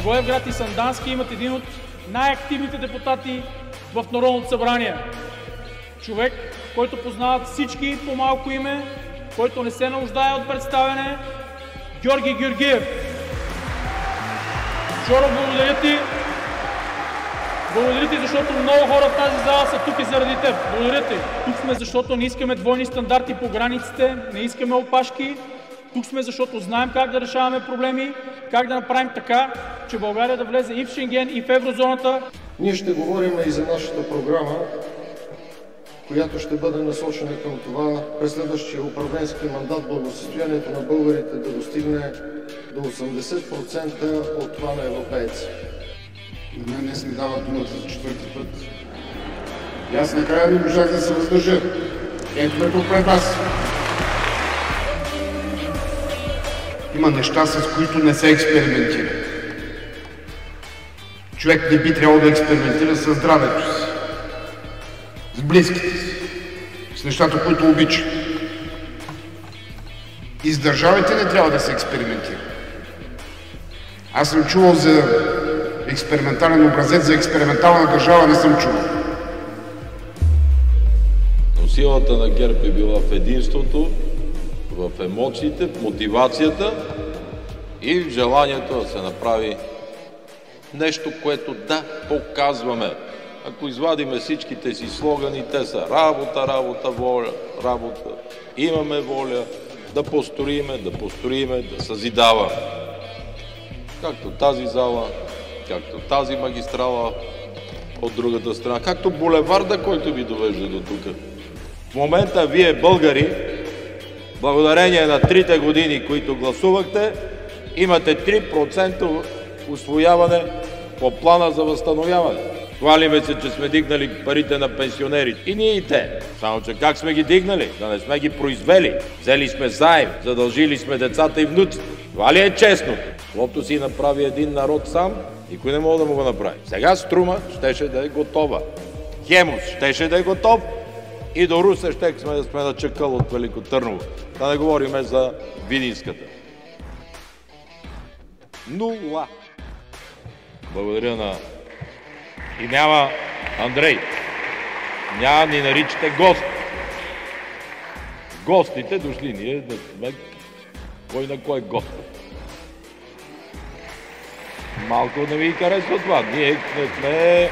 Благоевград и Сандански имат един от най-активните депутати в Народното събрание. Човек, който познават всички по малко име, който не се нуждае от представяне, Георги Георгиев. Жоро, благодаря ти. Благодаря ти, защото много хора в тази зала са тук и заради теб. Благодаря ти. Тук сме, защото не искаме двойни стандарти по границите, не искаме опашки. Тук сме, защото знаем как да решаваме проблеми, как да направим така, че България да влезе и в Шенген, и в еврозоната. Ние ще говорим и за нашата програма, която ще бъде насочена към това през следващия управленски мандат благосъстоянието на българите да достигне до 80% от това на европейци. На мен днес ми дават думата за четвърти път. И аз накрая не можах да се въздържа. Ето ме тук пред вас. Има неща, с които не се експериментира. Човек не би трябвало да експериментира със здравето си, с близките си, с нещата, които обича. И с държавите не трябва да се експериментира. Аз съм чувал за експериментален образец, за експериментална държава не съм чувал. Но силата на ГЕРБ е била в единството, в емоциите, в мотивацията и в желанието да се направи нещо, което да показваме. Ако извадиме всичките си слогани, те са работа, работа, воля, работа, имаме воля, да построиме, да съзидаваме. Както тази зала, както тази магистрала от другата страна, както булеварда, който ви довежда до тук. В момента вие, българи, благодарение на 3 години, които гласувахте, имате 3% усвояване по плана за възстановяване. Хвалиме се, че сме дигнали парите на пенсионерите. И ние и те. Само че как сме ги дигнали? Да не сме ги произвели. Взели сме заем, задължили сме децата и внуците. Това ли е честното? Каквото си направи един народ сам, никой не може да му го направи. Сега Струма щеше да е готова. Хемус щеше да е готов. И до Русе ще да сме на чакъл от Велико Търново. Да не говорим за Видинската. Нула. Благодаря на... И няма Андрей. Няма ни наричате гост. Гостите дошли. Ние да сме... Кой на кой гост? Малко не ви харесва това. Ние не сме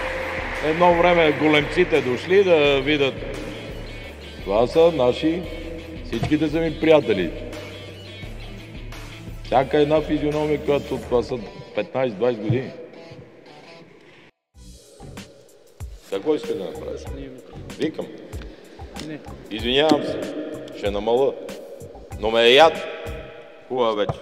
едно време големците дошли да видят. Това са наши, всичките са ми приятели. Всяка една физиономия, която това са 15-20 години. Какво иска да направиш? Викам. Извинявам се, ще намаля. Но ме е яд. Хубава вечер.